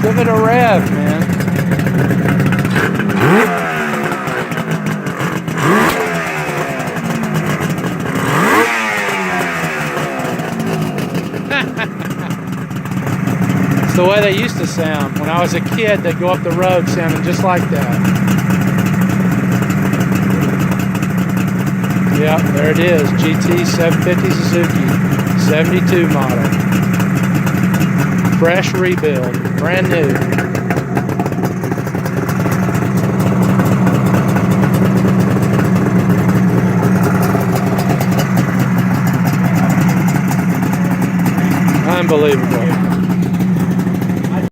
Give it a rev, man. It's the way they used to sound. When I was a kid, they'd go up the road sounding just like that. Yep, there it is. GT 750 Suzuki, 72 model. Fresh rebuild, brand new.